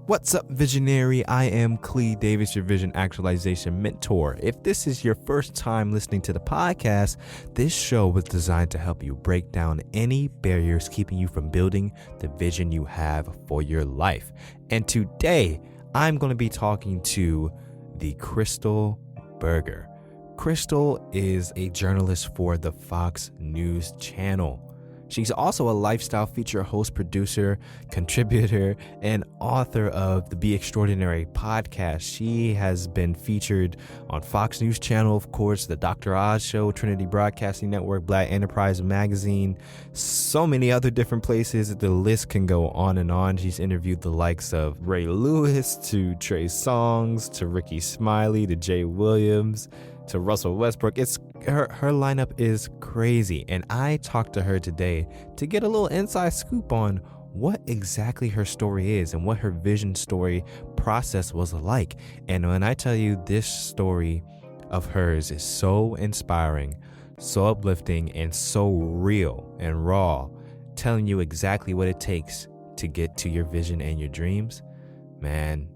What's up, visionary? I am Clee Davis, your vision actualization mentor. If this is your first time listening to the podcast, this show was designed to help you break down any barriers keeping you from building the vision you have for your life. And today, I'm going to be talking to the Crystal Berger. Crystal is a journalist for the Fox News channel. She's also a lifestyle feature host, producer, contributor, and author of the Be Extraordinary podcast. She has been featured on Fox News Channel, of course, the Dr. Oz Show, Trinity Broadcasting Network, Black Enterprise Magazine, so many other different places. The list can go on and on. She's interviewed the likes of Ray Lewis to Trey Songz to Ricky Smiley to Jay Williams to Russell Westbrook. It's her lineup is crazy, and I talked to her today to get a little inside scoop on what exactly her story is and what her vision story process was like. And when I tell you, this story of hers is so inspiring, so uplifting, and so real and raw, telling you exactly what it takes to get to your vision and your dreams, man,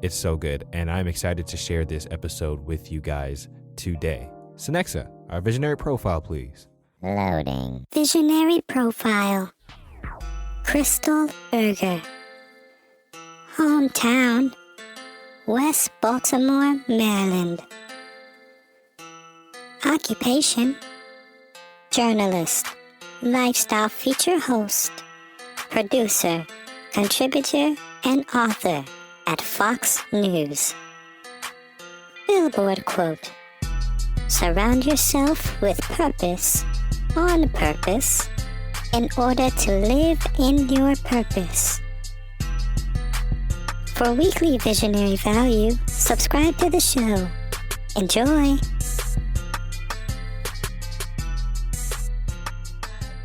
it's so good. And I'm excited to share this episode with you guys today. Sonexa, our visionary profile, please. Loading. Visionary profile. Crystal Berger. Hometown, West Baltimore, Maryland. Occupation, journalist, lifestyle feature host, producer, contributor, and author at Fox News. Billboard quote: surround yourself with purpose, on purpose, in order to live in your purpose. For weekly visionary value, subscribe to the show. Enjoy.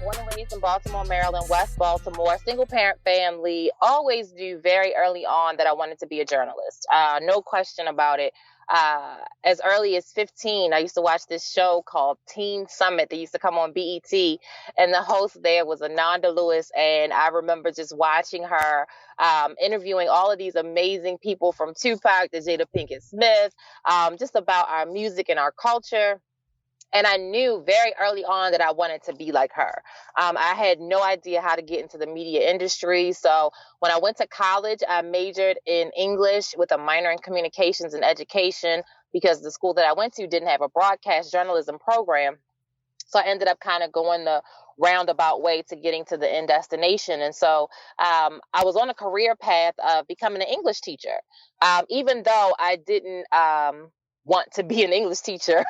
Born and raised in Baltimore, Maryland, West Baltimore, single parent family, always knew very early on that I wanted to be a journalist. No question about it. As early as 15, I used to watch this show called Teen Summit. They used to come on BET, and the host there was Ananda Lewis, and I remember just watching her interviewing all of these amazing people, from Tupac to Jada Pinkett Smith, just about our music and our culture. And I knew very early on that I wanted to be like her. I had no idea how to get into the media industry. So when I went to college, I majored in English with a minor in communications and education, because the school that I went to didn't have a broadcast journalism program. So I ended up kind of going the roundabout way to getting to the end destination. And so I was on a career path of becoming an English teacher, even though I didn't want to be an English teacher.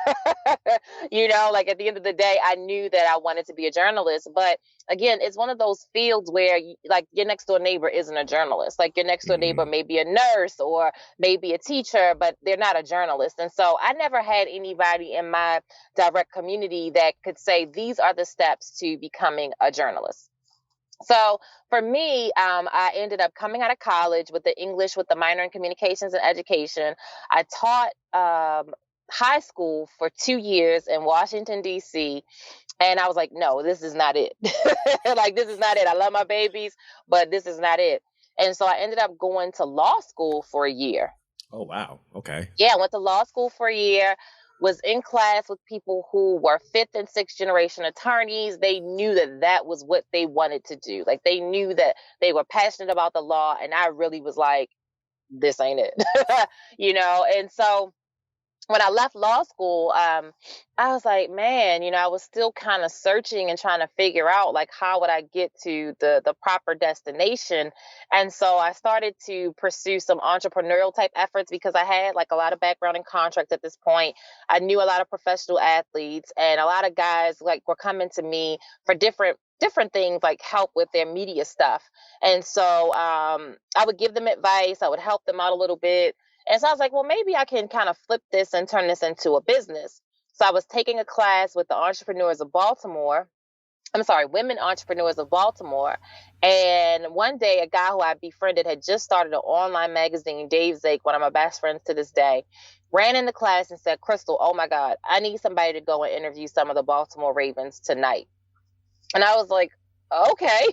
Like at the end of the day, I knew that I wanted to be a journalist. But again, it's one of those fields where like your next door neighbor isn't a journalist. Like your next door neighbor may be a nurse or maybe a teacher, but they're not a journalist. And so I never had anybody in my direct community that could say, these are the steps to becoming a journalist. So for me, I ended up coming out of college with the English with the minor in communications and education. I taught high school for 2 years in Washington, D.C. And I was like, no, this is not it. Like, this is not it. I love my babies, but this is not it. And so I ended up going to law school for a year. Oh, wow. Okay. Yeah, I went to law school for a year. Was in class with people who were 5th and 6th generation attorneys. They knew that that was what they wanted to do. Like, they knew that they were passionate about the law. And I really was like, this ain't it, And so when I left law school, I was like, man, I was still kind of searching and trying to figure out, like, how would I get to the proper destination? And so I started to pursue some entrepreneurial type efforts, because I had like a lot of background in contracts at this point. I knew a lot of professional athletes, and a lot of guys like were coming to me for different things, like help with their media stuff. And so I would give them advice. I would help them out a little bit. And so I was like, well, maybe I can kind of flip this and turn this into a business. So I was taking a class with the entrepreneurs of Baltimore. Women entrepreneurs of Baltimore. And one day, a guy who I befriended had just started an online magazine, Dave Zake, one of my best friends to this day, ran into class and said, Crystal, oh my God, I need somebody to go and interview some of the Baltimore Ravens tonight. And I was like, okay.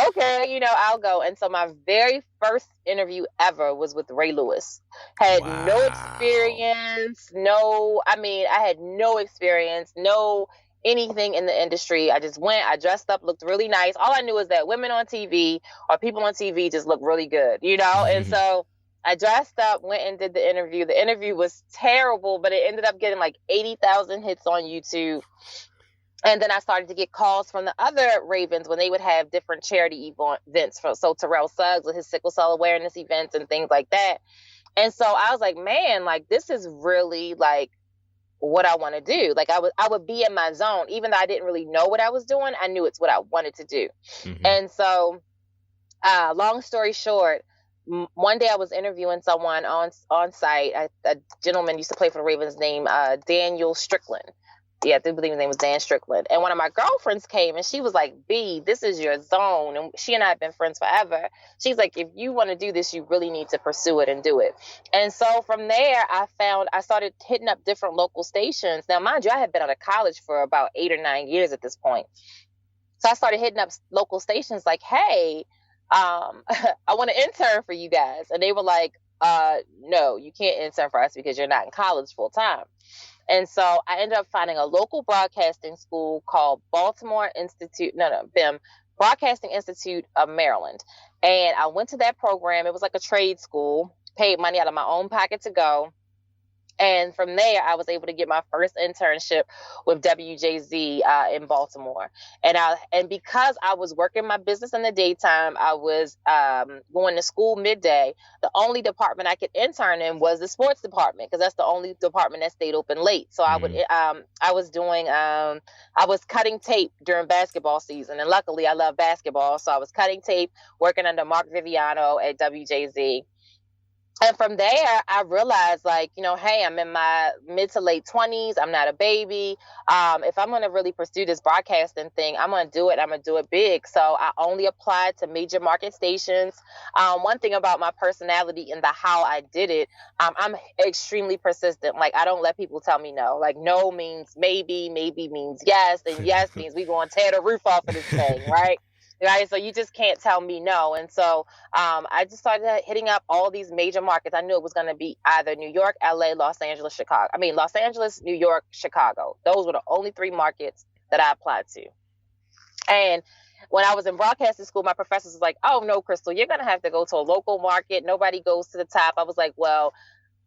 Okay, I'll go. And so my very first interview ever was with Ray Lewis. Had no Wow. experience, I had no experience, no anything in the industry. I just went, I dressed up, looked really nice. All I knew is that women on TV or people on TV just look really good, And so I dressed up, went and did the interview. The interview was terrible, but it ended up getting like 80,000 hits on YouTube. And then I started to get calls from the other Ravens when they would have different charity events. So Terrell Suggs with his sickle cell awareness events and things like that. And so I was like, man, like this is really like what I want to do. Like I would be in my zone, even though I didn't really know what I was doing. I knew it's what I wanted to do. Mm-hmm. And so, long story short, one day I was interviewing someone on site. A gentleman used to play for the Ravens named Daniel Strickland. Yeah, I do believe his name was Dan Strickland. And one of my girlfriends came and she was like, B, this is your zone. And she and I have been friends forever. She's like, if you want to do this, you really need to pursue it and do it. And so from there, I started hitting up different local stations. Now, mind you, I had been out of college for about 8 or 9 years at this point. So I started hitting up local stations like, hey, I want to intern for you guys. And they were like, no, you can't intern for us because you're not in college full time. And so I ended up finding a local broadcasting school called BIM, Broadcasting Institute of Maryland. And I went to that program. It was like a trade school, paid money out of my own pocket to go. And from there, I was able to get my first internship with WJZ in Baltimore. And because I was working my business in the daytime, I was going to school midday. The only department I could intern in was the sports department because that's the only department that stayed open late. So I was cutting tape during basketball season, and luckily I love basketball, so I was cutting tape, working under Mark Viviano at WJZ. And from there, I realized, like, hey, I'm in my mid to late 20s. I'm not a baby. If I'm going to really pursue this broadcasting thing, I'm going to do it. I'm going to do it big. So I only applied to major market stations. One thing about my personality and how I did it, I'm extremely persistent. Like, I don't let people tell me no. Like, no means maybe means yes, and yes means we going to tear the roof off of this thing, right? Right. So you just can't tell me no. And so I just started hitting up all these major markets. I knew it was going to be either New York, LA, Los Angeles, Chicago. Los Angeles, New York, Chicago. Those were the only 3 markets that I applied to. And when I was in broadcasting school, my professors was like, oh, no, Crystal, you're going to have to go to a local market. Nobody goes to the top. I was like, well,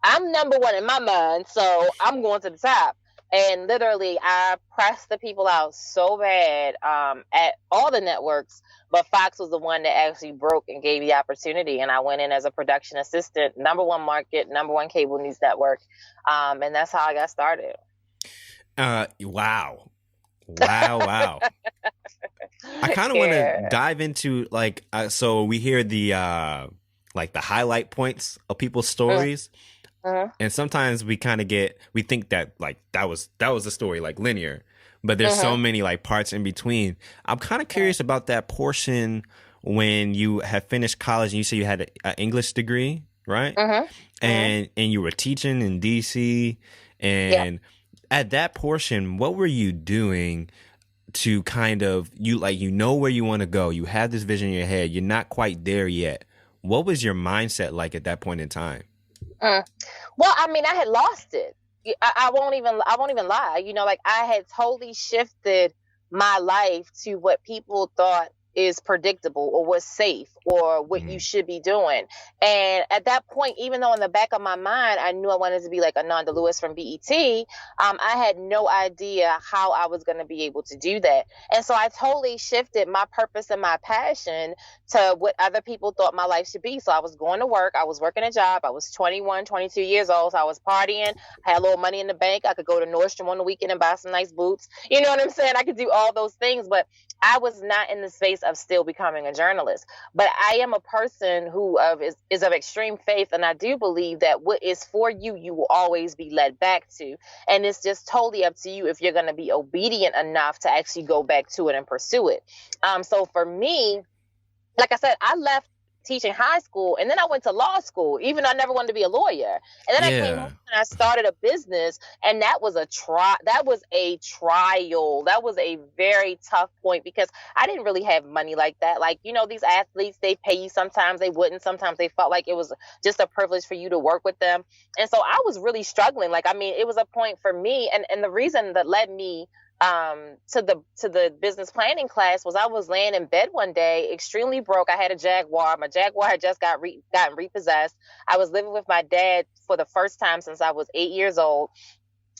I'm number one in my mind, so I'm going to the top. And literally, I pressed the people out so bad at all the networks, but Fox was the one that actually broke and gave the opportunity. And I went in as a production assistant, number one market, number one cable news network. And that's how I got started. Wow. I kind of want to dive into so we hear the highlight points of people's stories. And sometimes we kind of we think that that was the story, like linear, but there's so many parts in between. I'm kind of curious about that portion when you had finished college and you said you had an English degree, right? And you were teaching in DC, and at that portion, what were you doing to kind of you know where you want to go? You have this vision in your head. You're not quite there yet. What was your mindset like at that point in time? Well, I had lost it. I won't even lie. I had totally shifted my life to what people thought is predictable or was safe or what you should be doing. And at that point, even though in the back of my mind, I knew I wanted to be like Ananda Lewis from BET, I had no idea how I was going to be able to do that. And so I totally shifted my purpose and my passion to what other people thought my life should be. So I was going to work. I was working a job. I was 21, 22 years old. So I was partying. I had a little money in the bank. I could go to Nordstrom on the weekend and buy some nice boots. You know what I'm saying? I could do all those things, but I was not in the space of still becoming a journalist. But I am a person who is of extreme faith, and I do believe that what is for you, you will always be led back to. And it's just totally up to you if you're going to be obedient enough to actually go back to it and pursue it. So for me, like I said, I left teaching high school, and then I went to law school, even though I never wanted to be a lawyer. And then I came home and I started a business, and that was a trial. That was a very tough point because I didn't really have money like that. Like, you know, these athletes, they pay you, sometimes they wouldn't, sometimes they felt like it was just a privilege for you to work with them. And so I was really struggling. Like, I mean, it was a point for me, and the reason that led me to the business planning class was I was laying in bed one day, extremely broke. I had a Jaguar. My Jaguar had just gotten repossessed. I was living with my dad for the first time since I was 8 years old.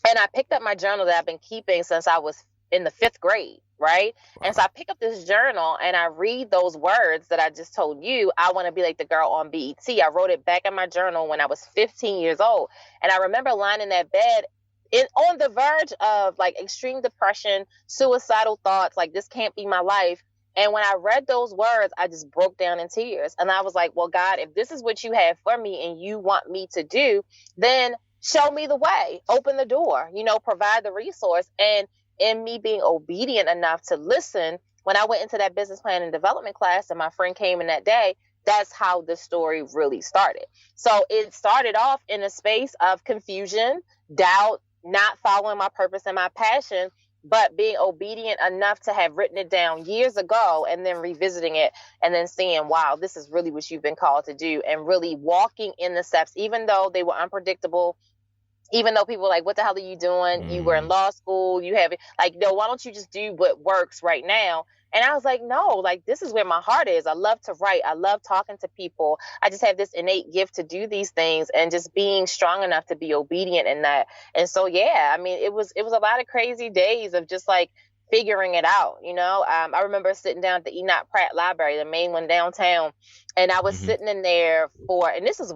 And I picked up my journal that I've been keeping since I was in the 5th grade. Right. Wow. And so I pick up this journal and I read those words that I just told you. I want to be like the girl on BET. I wrote it back in my journal when I was 15 years old. And I remember lying in that bed on the verge of like extreme depression, suicidal thoughts, like this can't be my life. And when I read those words, I just broke down in tears. And I was like, well, God, if this is what you have for me and you want me to do, then show me the way, open the door, you know, provide the resource. And in me being obedient enough to listen, when I went into that business plan and development class and my friend came in that day, that's how the story really started. So it started off in a space of confusion, doubt, not following my purpose and my passion, but being obedient enough to have written it down years ago and then revisiting it and then seeing, wow, this is really what you've been called to do, and really walking in the steps, even though they were unpredictable. Even though people were like, what the hell are you doing? You were in law school. You have it. Like, no, why don't you just do what works right now? And I was like, no, like, this is where my heart is. I love to write. I love talking to people. I just have this innate gift to do these things, and just being strong enough to be obedient in that. And so, yeah, I mean, it was a lot of crazy days of just like figuring it out. You know, I remember sitting down at the Enoch Pratt Library, the main one downtown. And I was sitting in there and this is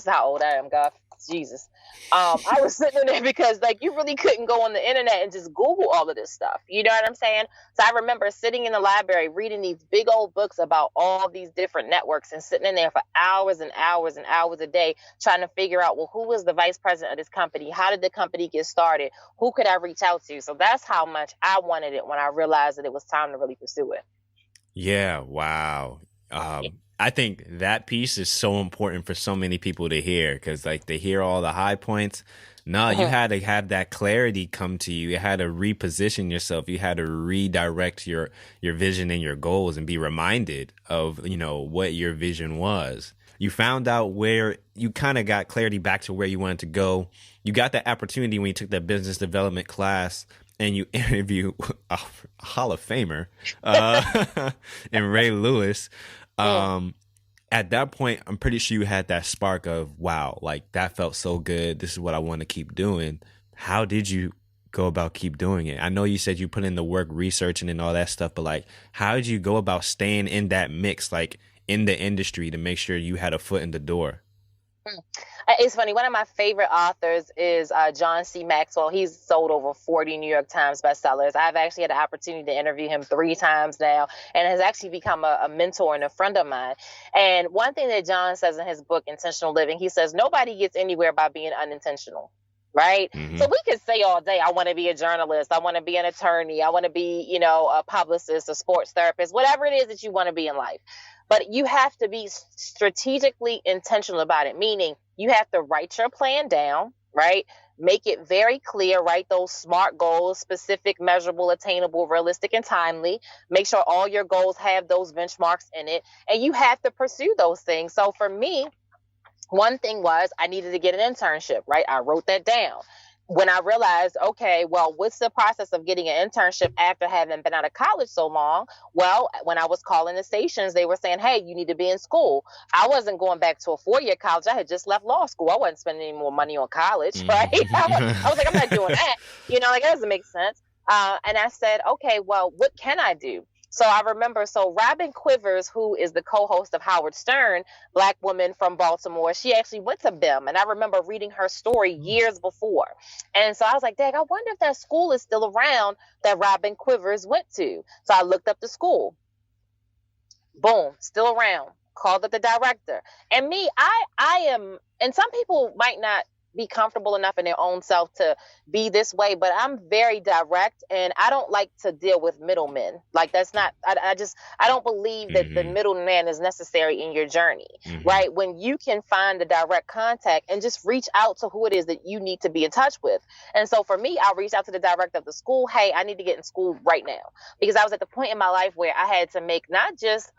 how old I am, God. Jesus. I was sitting in there because like you really couldn't go on the internet and just Google all of this stuff. You know what I'm saying? So I remember sitting in the library reading these big old books about all these different networks and sitting in there for hours and hours and hours a day trying to figure out, well, who was the vice president of this company? How did the company get started? Who could I reach out to? So that's how much I wanted it when I realized that it was time to really pursue it. Yeah. Wow. I think that piece is so important for so many people to hear, because like they hear all the high points. No, you had to have that clarity come to you. You had to reposition yourself. You had to redirect your vision and your goals and be reminded of, you know, what your vision was. You found out where you kind of got clarity back to where you wanted to go. You got that opportunity when you took that business development class and you interview a Hall of Famer and Ray Lewis. At that point, I'm pretty sure you had that spark of, wow, like that felt so good. This is what I want to keep doing. How did you go about keep doing it? I know you said you put in the work researching and all that stuff, but like, how did you go about staying in that mix, like in the industry, to make sure you had a foot in the door? It's funny. One of my favorite authors is John C. Maxwell. He's sold over 40 New York Times bestsellers. I've actually had the opportunity to interview him 3 times now, and has actually become a mentor and a friend of mine. And one thing that John says in his book, Intentional Living, he says, nobody gets anywhere by being unintentional. Right. So we could say all day, I want to be a journalist. I want to be an attorney. I want to be, you know, a publicist, a sports therapist, whatever it is that you want to be in life. But you have to be strategically intentional about it, meaning you have to write your plan down, right? Make it very clear, write those SMART goals, specific, measurable, attainable, realistic, and timely. Make sure all your goals have those benchmarks in it, and you have to pursue those things. So for me, one thing was I needed to get an internship, right? I wrote that down. When I realized, okay, well, what's the process of getting an internship after having been out of college so long? Well, when I was calling the stations, they were saying, hey, you need to be in school. I wasn't going back to a 4-year college. I had just left law school. I wasn't spending any more money on college, right? I was like, I'm not doing that. You know, like, that doesn't make sense. And I said, okay, well, what can I do? So I remember, Robin Quivers, who is the co-host of Howard Stern, Black woman from Baltimore, she actually went to BIM. And I remember reading her story years before. And so I was like, dang, I wonder if that school is still around that Robin Quivers went to. So I looked up the school. Boom, still around. Called up the director. And me, I am, and some people might not be comfortable enough in their own self to be this way, but I'm very direct, and I don't like to deal with middlemen. Like, that's not, I don't believe that the middleman is necessary in your journey, right? When you can find the direct contact and just reach out to who it is that you need to be in touch with. And so for me, I reached out to the director of the school. Hey, I need to get in school right now, because I was at the point in my life where I had to make not just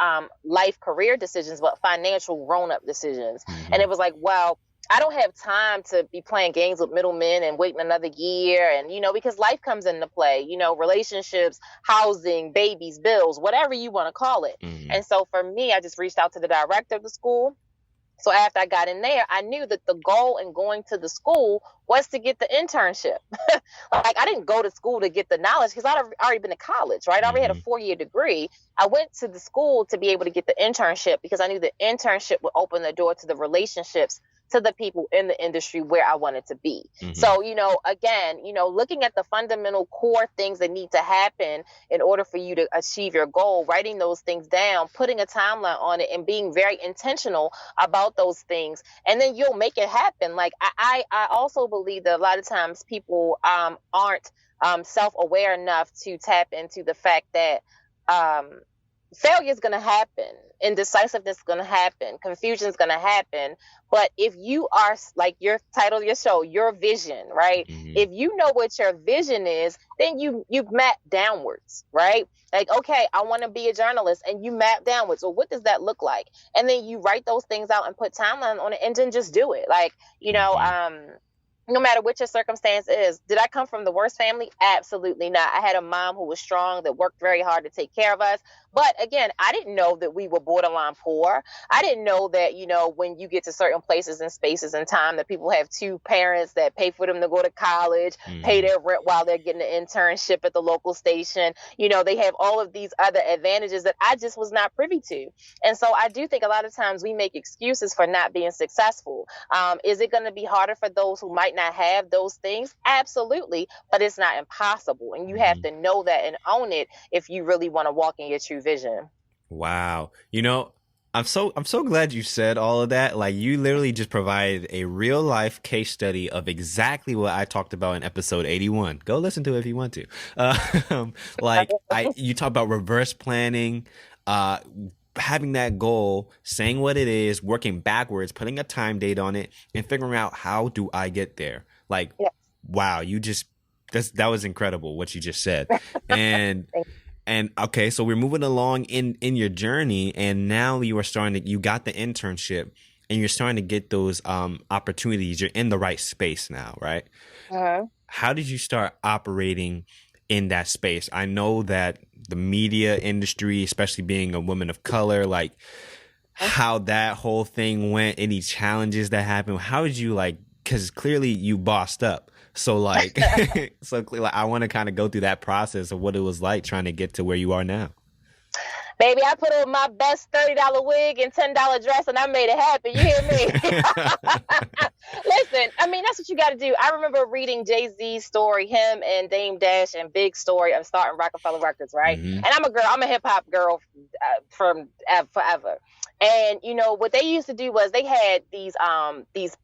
life career decisions, but financial grown-up decisions. And it was like, well, I don't have time to be playing games with middlemen and waiting another year. And, because life comes into play, relationships, housing, babies, bills, whatever you want to call it. And so for me, I just reached out to the director of the school. So after I got in there, I knew that the goal in going to the school was to get the internship. Like, I didn't go to school to get the knowledge, because I'd already been to college, right? I already had a 4-year degree. I went to the school to be able to get the internship, because I knew the internship would open the door to the relationships, to the people in the industry where I wanted to be. So, again, looking at the fundamental core things that need to happen in order for you to achieve your goal, writing those things down, putting a timeline on it, and being very intentional about those things. And then you'll make it happen. Like, I also believe that a lot of times people aren't self-aware enough to tap into the fact that failure is going to happen, indecisiveness is going to happen, confusion is going to happen. But if you are, like your title of your show, your vision, right? If you know what your vision is, then you map downwards, right? Like, okay, I want to be a journalist, and you map downwards. Well, what does that look like? And then you write those things out and put timeline on it, and then just do it. Like, no matter what your circumstance is. Did I come from the worst family? Absolutely not. I had a mom who was strong, that worked very hard to take care of us. But again, I didn't know that we were borderline poor. I didn't know that, when you get to certain places and spaces and time, that people have 2 parents that pay for them to go to college, pay their rent while they're getting an internship at the local station. They have all of these other advantages that I just was not privy to. And so I do think a lot of times we make excuses for not being successful. Is it going to be harder for those who might not have those things? Absolutely. But it's not impossible. And you have to know that and own it if you really want to walk in your true vision. Wow. I'm so glad you said all of that. Like, you literally just provided a real life case study of exactly what I talked about in episode 81. Go listen to it if you want to. You talk about reverse planning, having that goal, saying what it is, working backwards, putting a time date on it, and figuring out, how do I get there? Like, wow, that was incredible what you just said. And okay, so we're moving along in your journey, and now you got the internship, and you're starting to get those opportunities. You're in the right space now, right? How did you start operating in that space? I know that the media industry, especially being a woman of color, like how that whole thing went, any challenges that happened, how did you because clearly you bossed up. So I want to kind of go through that process of what it was like trying to get to where you are now. Baby, I put on my best $30 wig and $10 dress, and I made it happen. You hear me? Listen, that's what you got to do. I remember reading Jay-Z's story, him and Dame Dash and Big's story of starting Rockefeller Records, right? And I'm a hip-hop girl from forever. And, what they used to do was they had these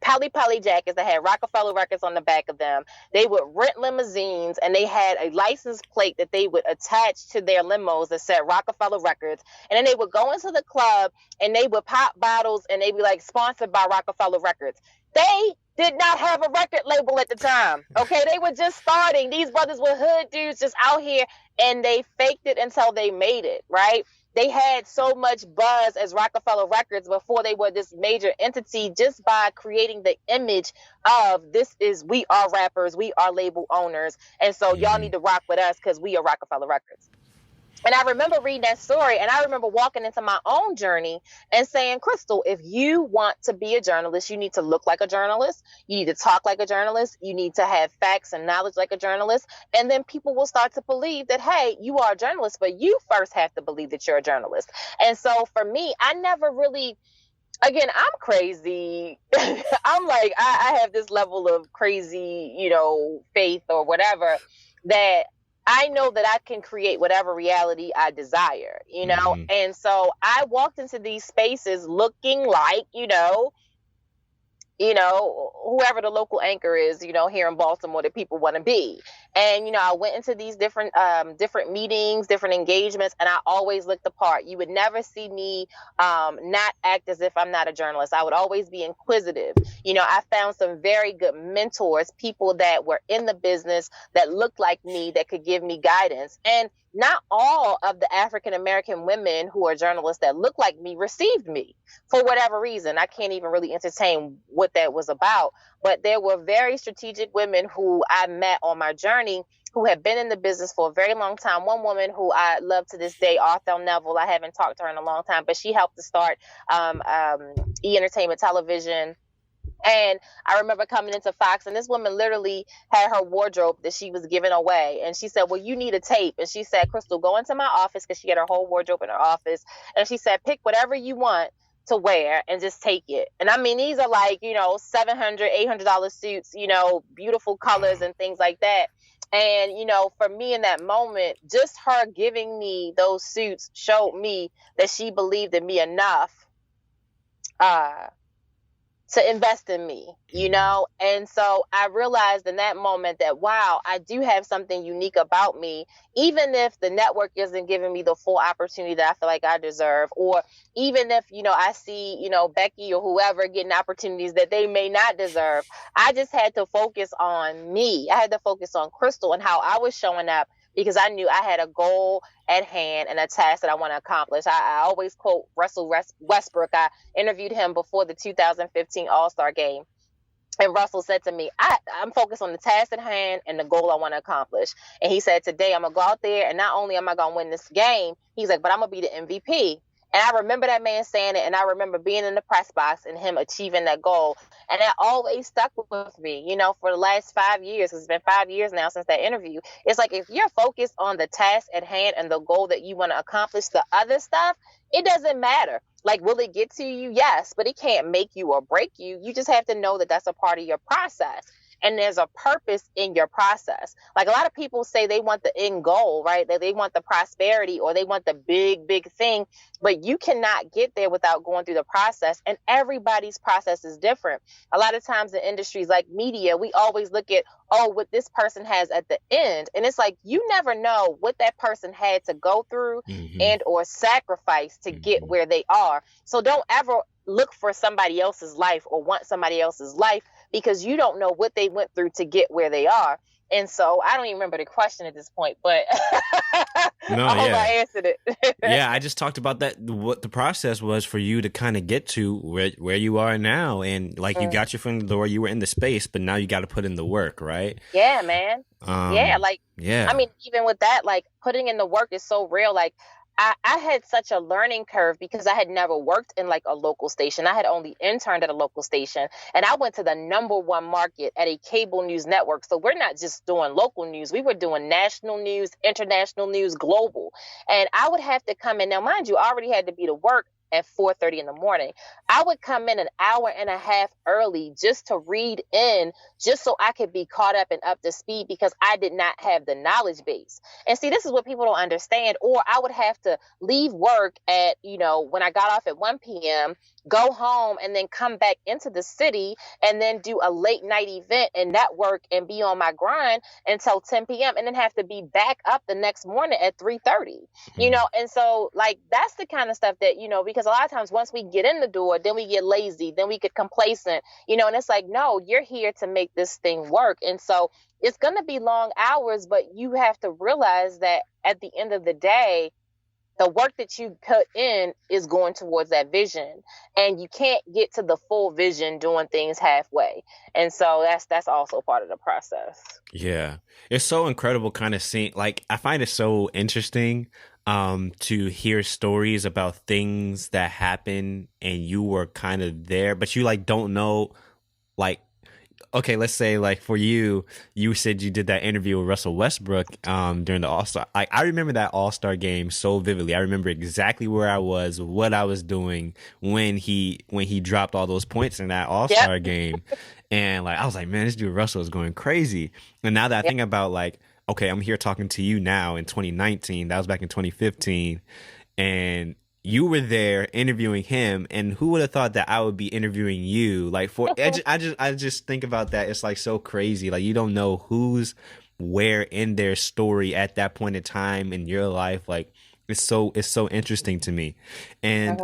Pally jackets that had Rockefeller Records on the back of them. They would rent limousines, and they had a license plate that they would attach to their limos that said Rockefeller Records. And then they would go into the club, and they would pop bottles, and they'd be sponsored by Rockefeller Records. They did not have a record label at the time. Okay, they were just starting. These brothers were hood dudes just out here, and they faked it until they made it, right? They had so much buzz as Rockefeller Records before they were this major entity, just by creating the image of we are rappers, we are label owners. And so y'all need to rock with us because we are Rockefeller Records. And I remember reading that story, and I remember walking into my own journey and saying, Crystal, if you want to be a journalist, you need to look like a journalist. You need to talk like a journalist. You need to have facts and knowledge like a journalist. And then people will start to believe that, hey, you are a journalist, but you first have to believe that you're a journalist. And so for me, I never really, again, I'm crazy. I have this level of crazy, faith or whatever, that I know that I can create whatever reality I desire, And so I walked into these spaces looking like, whoever the local anchor is, here in Baltimore that people want to be. And, I went into these different meetings, different engagements, and I always looked the part. You would never see me not act as if I'm not a journalist. I would always be inquisitive. I found some very good mentors, people that were in the business that looked like me, that could give me guidance. And not all of the African American women who are journalists that look like me received me for whatever reason. I can't even really entertain what that was about. But there were very strategic women who I met on my journey who have been in the business for a very long time. One woman who I love to this day, Arthel Neville, I haven't talked to her in a long time, but she helped to start E! Entertainment Television. And I remember coming into Fox, and this woman literally had her wardrobe that she was giving away. And she said, well, you need a tape. And she said, Crystal, go into my office, because she had her whole wardrobe in her office. And she said, pick whatever you want to wear and just take it. And I mean, these are like, $700, $800 suits, beautiful colors and things like that. And, for me in that moment, just her giving me those suits showed me that she believed in me enough to invest in me, And so I realized in that moment that, wow, I do have something unique about me, even if the network isn't giving me the full opportunity that I feel like I deserve, or even if, I see, Becky or whoever getting opportunities that they may not deserve. I just had to focus on me. I had to focus on Crystal and how I was showing up, because I knew I had a goal at hand and a task that I want to accomplish. I always quote Russell Westbrook. I interviewed him before the 2015 All-Star game. And Russell said to me, I'm focused on the task at hand and the goal I want to accomplish. And he said, today I'm going to go out there, and not only am I going to win this game, he's like, but I'm going to be the MVP. And I remember that man saying it, and I remember being in the press box and him achieving that goal. And that always stuck with me, for the last 5 years. It's been 5 years now since that interview. It's like, if you're focused on the task at hand and the goal that you want to accomplish, the other stuff, it doesn't matter. Like, will it get to you? Yes, but it can't make you or break you. You just have to know that that's a part of your process. And there's a purpose in your process. Like, a lot of people say they want the end goal, right? That they want the prosperity or they want the big, big thing, but you cannot get there without going through the process. And everybody's process is different. A lot of times in industries like media, we always look at, what this person has at the end. And it's like, you never know what that person had to go through and or sacrifice to get where they are. So don't ever look for somebody else's life or want somebody else's life, because you don't know what they went through to get where they are. And so I don't even remember the question at this point, but I hope I answered it. Yeah, I just talked about that, what the process was for you to kind of get to where you are now. And like, you got your foot in the door, you were in the space, but now you got to put in the work, right? Yeah, man. I mean, even with that, like, putting in the work is so real. Like, I had such a learning curve because I had never worked in like a local station. I had only interned at a local station, and I went to the #1 market at a cable news network. So we're not just doing local news. We were doing national news, international news, global. And I would have to come in. Now, mind you, I already had to be to work at 4:30 in the morning. I would come in an hour and a half early just to read in, just so I could be caught up and up to speed, because I did not have the knowledge base. And see, this is what people don't understand. Or I would have to leave work at, when I got off at 1 p.m., go home and then come back into the city and then do a late night event and network and be on my grind until 10 p.m. and then have to be back up the next morning at 3:30, And so, like, that's the kind of stuff that, because a lot of times once we get in the door, then we get lazy, then we get complacent, and it's like, no, you're here to make this thing work. And so it's going to be long hours, but you have to realize that at the end of the day, the work that you put in is going towards that vision, and you can't get to the full vision doing things halfway. And so that's also part of the process. Yeah. It's so incredible kind of seeing, like, I find it so interesting to hear stories about things that happen and you were kind of there, but you like don't know, like, okay, let's say like for you said you did that interview with Russell Westbrook during the All-Star. I remember that All-Star game so vividly. I remember exactly where I was, what I was doing when he dropped all those points in that All-Star game. And like, I was like, man, this dude Russell is going crazy. And now that I think about, like, okay, I'm here talking to you now in 2019. That was back in 2015. And you were there interviewing him, and who would have thought that I would be interviewing you? Like, I just think about that. It's like so crazy. Like, you don't know who's where in their story at that point in time in your life. Like, it's so interesting to me. And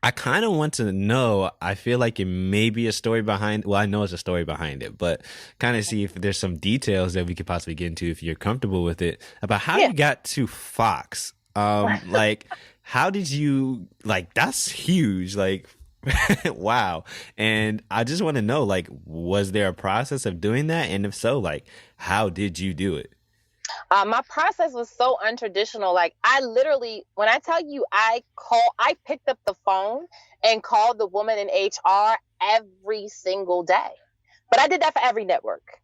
I kind of want to know, I feel like it may be a story behind, well, I know it's a story behind it, but kind of see if there's some details that we could possibly get into if you're comfortable with it, about how you got to Fox. Like, how did you, like, that's huge. Like, wow. And I just want to know, like, was there a process of doing that? And if so, like, how did you do it? My process was so untraditional. Like, I literally, when I tell you, I picked up the phone and called the woman in HR every single day. But I did that for every network,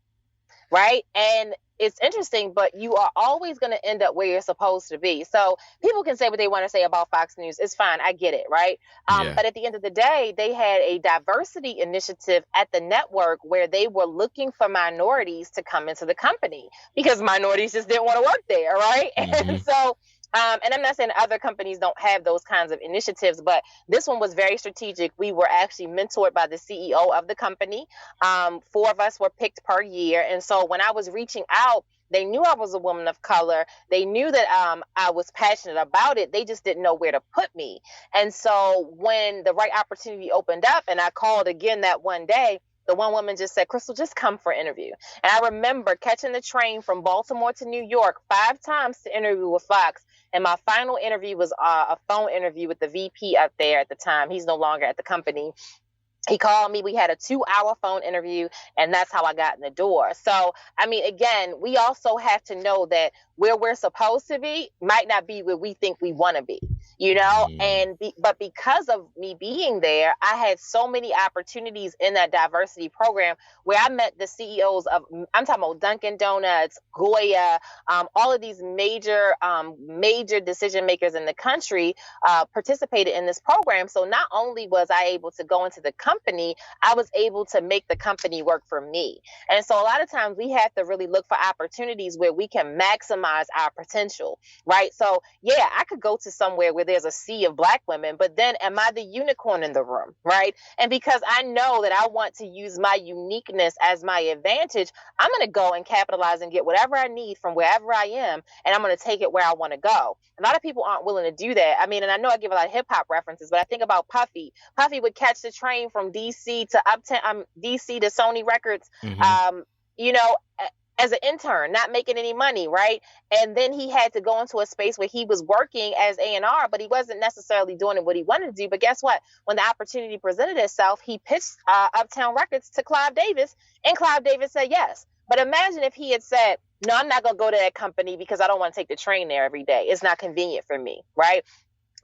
right? And it's interesting, but you are always going to end up where you're supposed to be. So people can say what they want to say about Fox News. It's fine. I get it, right? But at the end of the day, they had a diversity initiative at the network where they were looking for minorities to come into the company because minorities just didn't want to work there, right? And so, and I'm not saying other companies don't have those kinds of initiatives, but this one was very strategic. We were actually mentored by the CEO of the company. 4 of us were picked per year. And so when I was reaching out, they knew I was a woman of color. They knew that I was passionate about it. They just didn't know where to put me. And so when the right opportunity opened up and I called again that one day, the one woman just said, Crystal, just come for an interview. And I remember catching the train from Baltimore to New York 5 times to interview with Fox. And my final interview was a phone interview with the VP up there at the time. He's no longer at the company. He called me. We had a 2-hour phone interview, and that's how I got in the door. So, I mean, again, we also have to know that where we're supposed to be might not be where we think we want to be, you know? But because of me being there, I had so many opportunities in that diversity program where I met the CEOs of, I'm talking about Dunkin' Donuts, Goya, all of these major decision makers in the country participated in this program. So not only was I able to go into the company, I was able to make the company work for me. And so a lot of times we have to really look for opportunities where we can maximize our potential, right? So yeah, I could go to somewhere where there's a sea of Black women, but then am I the unicorn in the room, right? And because I know that I want to use my uniqueness as my advantage, I'm going to go and capitalize and get whatever I need from wherever I am, and I'm going to take it where I want to go. A lot of people aren't willing to do that. I mean, and I know I give a lot of hip hop references, but I think about Puffy. Puffy would catch the train from DC to DC to Sony Records, you know, as an intern, not making any money, right? And then he had to go into a space where he was working as A&R, but he wasn't necessarily doing what he wanted to do. But guess what? When the opportunity presented itself, he pitched Uptown Records to Clive Davis, and Clive Davis said yes. But imagine if he had said, no, I'm not going to go to that company because I don't want to take the train there every day. It's not convenient for me, right?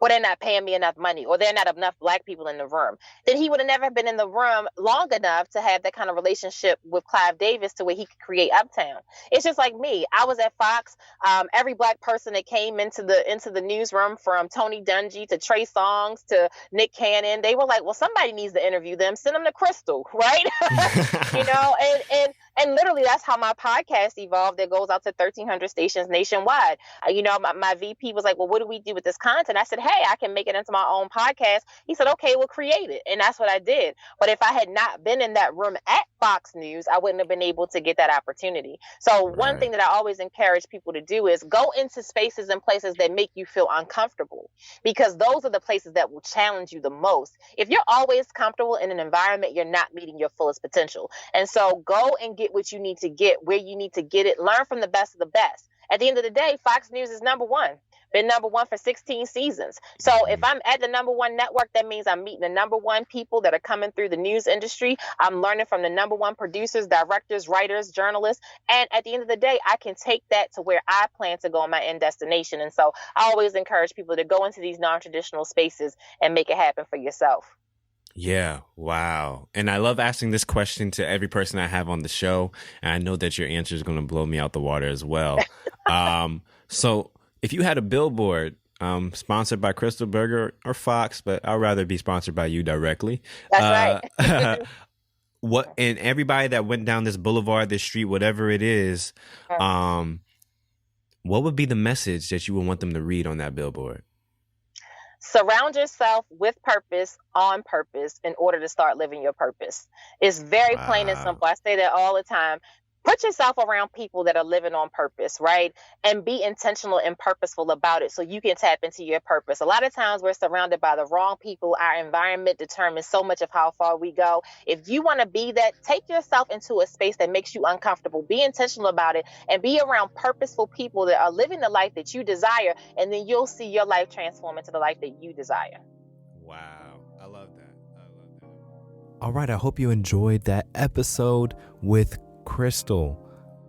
Or they're not paying me enough money, or there are not enough Black people in the room, then he would have never been in the room long enough to have that kind of relationship with Clive Davis to where he could create Uptown. It's just like me. I was at Fox. Every Black person that came into the newsroom, from Tony Dungy to Trey Songz to Nick Cannon, they were like, well, somebody needs to interview them. Send them to Crystal, right? You know, and literally that's how my podcast evolved. It goes out to 1,300 stations nationwide. You know, my VP was like, well, what do we do with this content? I said, hey, I can make it into my own podcast. He said, okay, we'll create it. And that's what I did. But if I had not been in that room at Fox News, I wouldn't have been able to get that opportunity. So one thing that I always encourage people to do is go into spaces and places that make you feel uncomfortable, because those are the places that will challenge you the most. If you're always comfortable in an environment, you're not meeting your fullest potential. And so go and get what you need to get, where you need to get it. Learn from the best of the best. At the end of the day, Fox News is number one. Been number one for 16 seasons. So if I'm at the number one network, that means I'm meeting the number one people that are coming through the news industry. I'm learning from the number one producers, directors, writers, journalists. And at the end of the day, I can take that to where I plan to go on my end destination. And so I always encourage people to go into these non-traditional spaces and make it happen for yourself. Yeah. Wow. And I love asking this question to every person I have on the show. And I know that your answer is going to blow me out the water as well. So if you had a billboard sponsored by Crystal Berger or Fox, but I'd rather be sponsored by you directly. That's right. And everybody that went down this boulevard, this street, whatever it is, what would be the message that you would want them to read on that billboard? Surround yourself with purpose on purpose in order to start living your purpose. It's very plain and Wow. simple. I say that all the time. Put yourself around people that are living on purpose, right? And be intentional and purposeful about it so you can tap into your purpose. A lot of times we're surrounded by the wrong people. Our environment determines so much of how far we go. If you want to be that, take yourself into a space that makes you uncomfortable. Be intentional about it and be around purposeful people that are living the life that you desire. And then you'll see your life transform into the life that you desire. Wow. I love that. All right. I hope you enjoyed that episode with Crystal.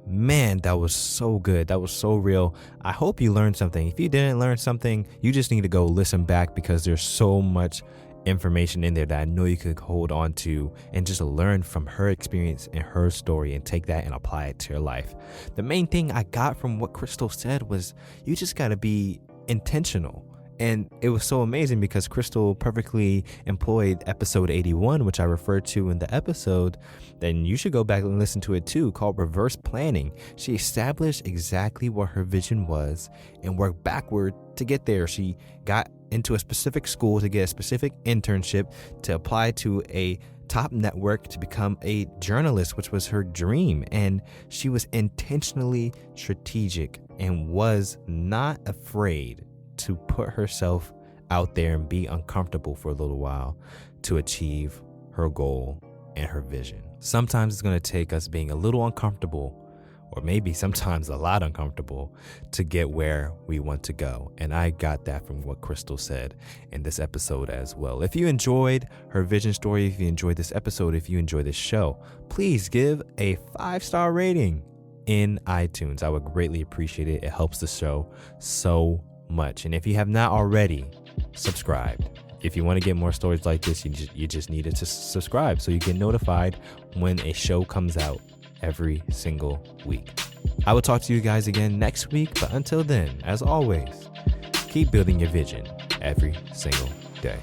Man, that was so good. That was so real. I hope you learned something. If you didn't learn something, you just need to go listen back because there's so much information in there that I know you could hold on to and just learn from her experience and her story and take that and apply it to your life. The main thing I got from what Crystal said was you just got to be intentional. And it was so amazing because Crystal perfectly employed episode 81, which I referred to in the episode. Then you should go back and listen to it too, called Reverse Planning. She established exactly what her vision was and worked backward to get there. She got into a specific school to get a specific internship to apply to a top network to become a journalist, which was her dream. And she was intentionally strategic and was not afraid to put herself out there and be uncomfortable for a little while to achieve her goal and her vision. Sometimes it's going to take us being a little uncomfortable, or maybe sometimes a lot uncomfortable, to get where we want to go. And I got that from what Crystal said in this episode as well. If you enjoyed her vision story, if you enjoyed this episode, if you enjoyed this show, please give a 5-star rating in iTunes. I would greatly appreciate it. It helps the show so much. And if you have not already subscribed, if you want to get more stories like this, you just need to subscribe so you get notified when a show comes out every single week. I will talk to you guys again next week, but until then, as always, keep building your vision every single day.